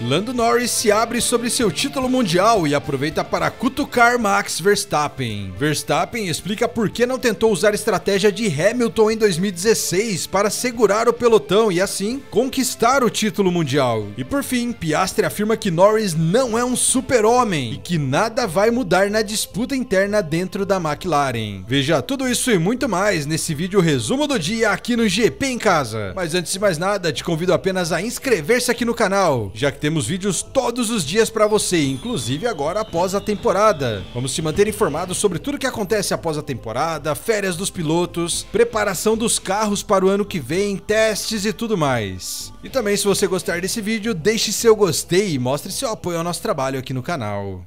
Lando Norris se abre sobre seu título mundial e aproveita para cutucar Max Verstappen. Verstappen explica por que não tentou usar a estratégia de Hamilton em 2016 para segurar o pelotão e assim conquistar o título mundial. E por fim, Piastri afirma que Norris não é um super-homem e que nada vai mudar na disputa interna dentro da McLaren. Veja tudo isso e muito mais nesse vídeo resumo do dia aqui no GP em Casa. Mas antes de mais nada, te convido apenas a inscrever-se aqui no canal, já que temos vídeos todos os dias para você, inclusive agora após a temporada. Vamos te manter informado sobre tudo que acontece após a temporada, férias dos pilotos, preparação dos carros para o ano que vem, testes e tudo mais. E também, se você gostar desse vídeo, deixe seu gostei e mostre seu apoio ao nosso trabalho aqui no canal.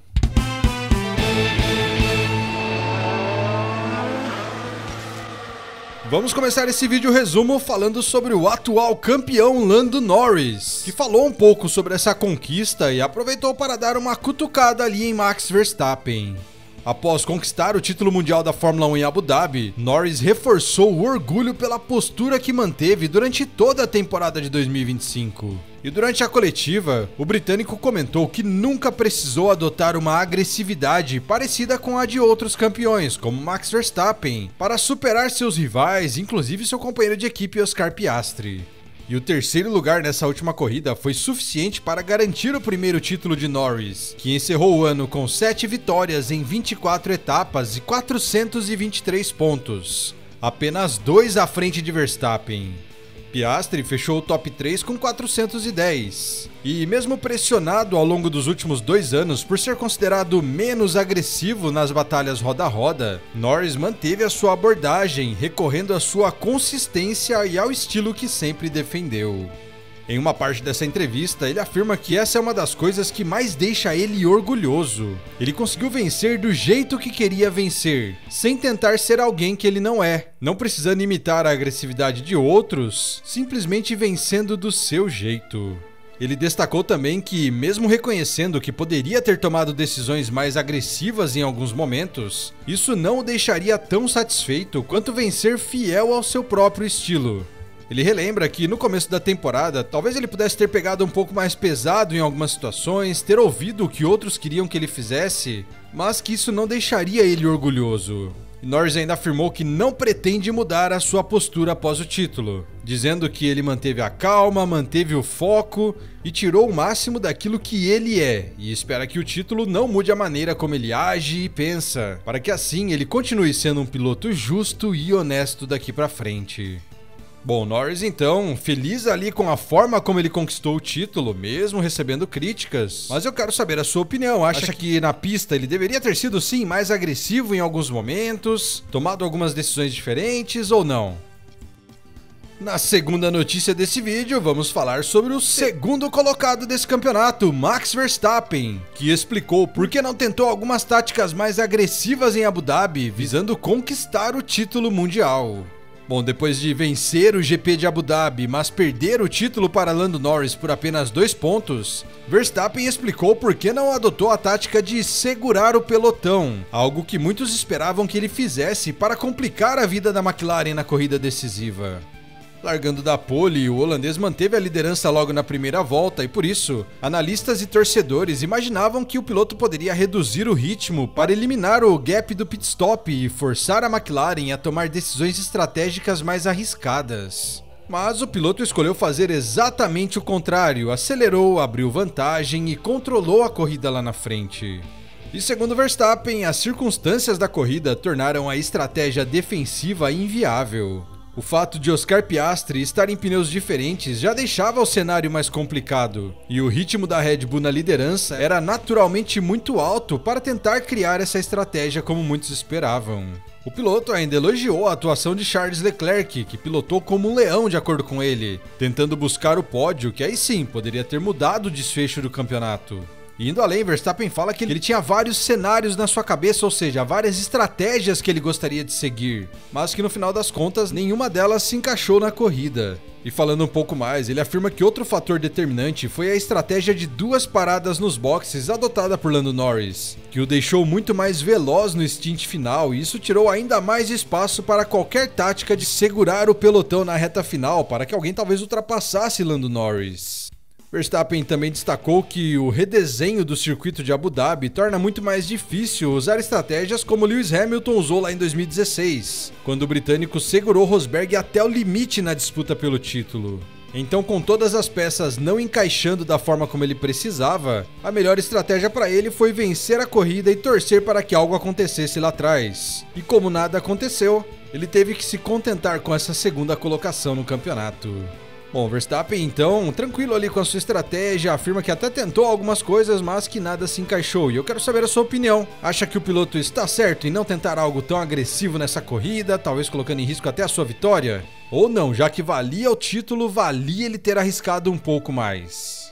Vamos começar esse vídeo resumo falando sobre o atual campeão Lando Norris, que falou um pouco sobre essa conquista e aproveitou para dar uma cutucada ali em Max Verstappen. Após conquistar o título mundial da Fórmula 1 em Abu Dhabi, Norris reforçou o orgulho pela postura que manteve durante toda a temporada de 2025. E durante a coletiva, o britânico comentou que nunca precisou adotar uma agressividade parecida com a de outros campeões, como Max Verstappen, para superar seus rivais, inclusive seu companheiro de equipe Oscar Piastri. E o terceiro lugar nessa última corrida foi suficiente para garantir o primeiro título de Norris, que encerrou o ano com 7 vitórias em 24 etapas e 423 pontos, apenas 2 à frente de Verstappen. Piastri fechou o top 3 com 410. E mesmo pressionado ao longo dos últimos 2 anos por ser considerado menos agressivo nas batalhas roda a roda, Norris manteve a sua abordagem, recorrendo à sua consistência e ao estilo que sempre defendeu. Em uma parte dessa entrevista, ele afirma que essa é uma das coisas que mais deixa ele orgulhoso. Ele conseguiu vencer do jeito que queria vencer, sem tentar ser alguém que ele não é, não precisando imitar a agressividade de outros, simplesmente vencendo do seu jeito. Ele destacou também que, mesmo reconhecendo que poderia ter tomado decisões mais agressivas em alguns momentos, isso não o deixaria tão satisfeito quanto vencer fiel ao seu próprio estilo. Ele relembra que no começo da temporada, talvez ele pudesse ter pegado um pouco mais pesado em algumas situações, ter ouvido o que outros queriam que ele fizesse, mas que isso não deixaria ele orgulhoso. E Norris ainda afirmou que não pretende mudar a sua postura após o título, dizendo que ele manteve a calma, manteve o foco e tirou o máximo daquilo que ele é, e espera que o título não mude a maneira como ele age e pensa, para que assim ele continue sendo um piloto justo e honesto daqui pra frente. Bom, Norris então, feliz ali com a forma como ele conquistou o título, mesmo recebendo críticas. Mas eu quero saber a sua opinião. Acha que na pista ele deveria ter sido sim mais agressivo em alguns momentos, tomado algumas decisões diferentes ou não? Na segunda notícia desse vídeo, vamos falar sobre o segundo colocado desse campeonato, Max Verstappen, que explicou por que não tentou algumas táticas mais agressivas em Abu Dhabi, visando conquistar o título mundial. Bom, depois de vencer o GP de Abu Dhabi, mas perder o título para Lando Norris por apenas 2 pontos, Verstappen explicou por que não adotou a tática de segurar o pelotão, algo que muitos esperavam que ele fizesse para complicar a vida da McLaren na corrida decisiva. Largando da pole, o holandês manteve a liderança logo na primeira volta e por isso, analistas e torcedores imaginavam que o piloto poderia reduzir o ritmo para eliminar o gap do pit stop e forçar a McLaren a tomar decisões estratégicas mais arriscadas. Mas o piloto escolheu fazer exatamente o contrário, acelerou, abriu vantagem e controlou a corrida lá na frente. E segundo Verstappen, as circunstâncias da corrida tornaram a estratégia defensiva inviável. O fato de Oscar Piastri estar em pneus diferentes já deixava o cenário mais complicado, e o ritmo da Red Bull na liderança era naturalmente muito alto para tentar criar essa estratégia como muitos esperavam. O piloto ainda elogiou a atuação de Charles Leclerc, que pilotou como um leão de acordo com ele, tentando buscar o pódio que aí sim poderia ter mudado o desfecho do campeonato. E indo além, Verstappen fala que ele tinha vários cenários na sua cabeça, ou seja, várias estratégias que ele gostaria de seguir, mas que no final das contas nenhuma delas se encaixou na corrida. E falando um pouco mais, ele afirma que outro fator determinante foi a estratégia de 2 paradas nos boxes adotada por Lando Norris, que o deixou muito mais veloz no stint final, e isso tirou ainda mais espaço para qualquer tática de segurar o pelotão na reta final, para que alguém talvez ultrapassasse Lando Norris. Verstappen também destacou que o redesenho do circuito de Abu Dhabi torna muito mais difícil usar estratégias como Lewis Hamilton usou lá em 2016, quando o britânico segurou Rosberg até o limite na disputa pelo título. Então, com todas as peças não encaixando da forma como ele precisava, a melhor estratégia para ele foi vencer a corrida e torcer para que algo acontecesse lá atrás. E como nada aconteceu, ele teve que se contentar com essa segunda colocação no campeonato. Bom, Verstappen então, tranquilo ali com a sua estratégia, afirma que até tentou algumas coisas, mas que nada se encaixou. E eu quero saber a sua opinião. Acha que o piloto está certo em não tentar algo tão agressivo nessa corrida, talvez colocando em risco até a sua vitória? Ou não, já que valia o título, valia ele ter arriscado um pouco mais?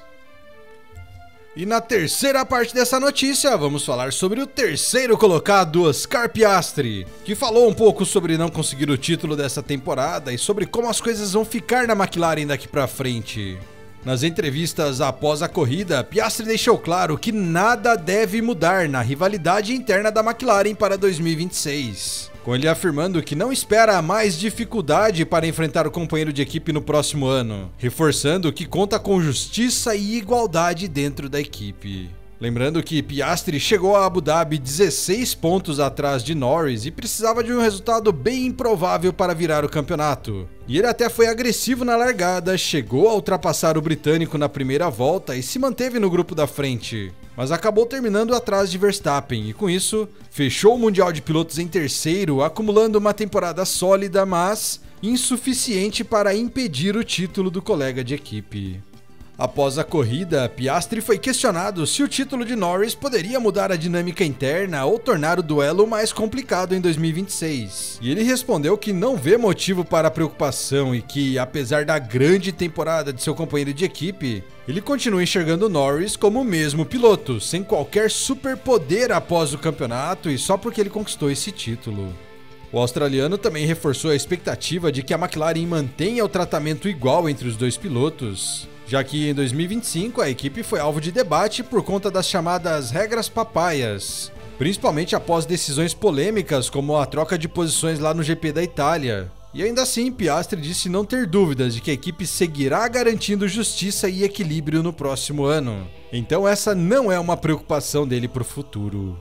E na terceira parte dessa notícia, vamos falar sobre o terceiro colocado, Oscar Piastri, que falou um pouco sobre não conseguir o título dessa temporada e sobre como as coisas vão ficar na McLaren daqui pra frente. Nas entrevistas após a corrida, Piastri deixou claro que nada deve mudar na rivalidade interna da McLaren para 2026. Com ele afirmando que não espera mais dificuldade para enfrentar o companheiro de equipe no próximo ano, reforçando que conta com justiça e igualdade dentro da equipe. Lembrando que Piastri chegou a Abu Dhabi 16 pontos atrás de Norris e precisava de um resultado bem improvável para virar o campeonato. E ele até foi agressivo na largada, chegou a ultrapassar o britânico na primeira volta e se manteve no grupo da frente, mas acabou terminando atrás de Verstappen e com isso fechou o Mundial de Pilotos em terceiro, acumulando uma temporada sólida, mas insuficiente para impedir o título do colega de equipe. Após a corrida, Piastri foi questionado se o título de Norris poderia mudar a dinâmica interna ou tornar o duelo mais complicado em 2026. E ele respondeu que não vê motivo para preocupação e que, apesar da grande temporada de seu companheiro de equipe, ele continua enxergando Norris como o mesmo piloto, sem qualquer superpoder após o campeonato e só porque ele conquistou esse título. O australiano também reforçou a expectativa de que a McLaren mantenha o tratamento igual entre os dois pilotos, já que em 2025 a equipe foi alvo de debate por conta das chamadas regras papaias, principalmente após decisões polêmicas como a troca de posições lá no GP da Itália. E ainda assim, Piastri disse não ter dúvidas de que a equipe seguirá garantindo justiça e equilíbrio no próximo ano. Então essa não é uma preocupação dele para o futuro.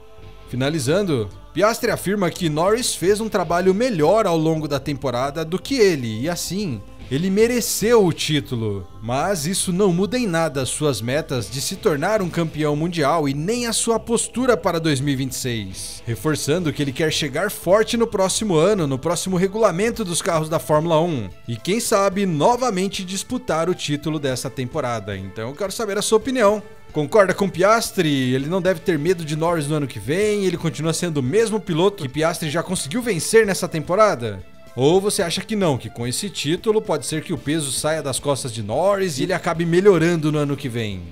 Finalizando, Piastri afirma que Norris fez um trabalho melhor ao longo da temporada do que ele, e assim, ele mereceu o título, mas isso não muda em nada as suas metas de se tornar um campeão mundial e nem a sua postura para 2026, reforçando que ele quer chegar forte no próximo ano, no próximo regulamento dos carros da Fórmula 1, e quem sabe novamente disputar o título dessa temporada. Então eu quero saber a sua opinião. Concorda com Piastri? Ele não deve ter medo de Norris no ano que vem? Ele continua sendo o mesmo piloto que Piastri já conseguiu vencer nessa temporada? Ou você acha que não, que com esse título pode ser que o peso saia das costas de Norris e ele acabe melhorando no ano que vem?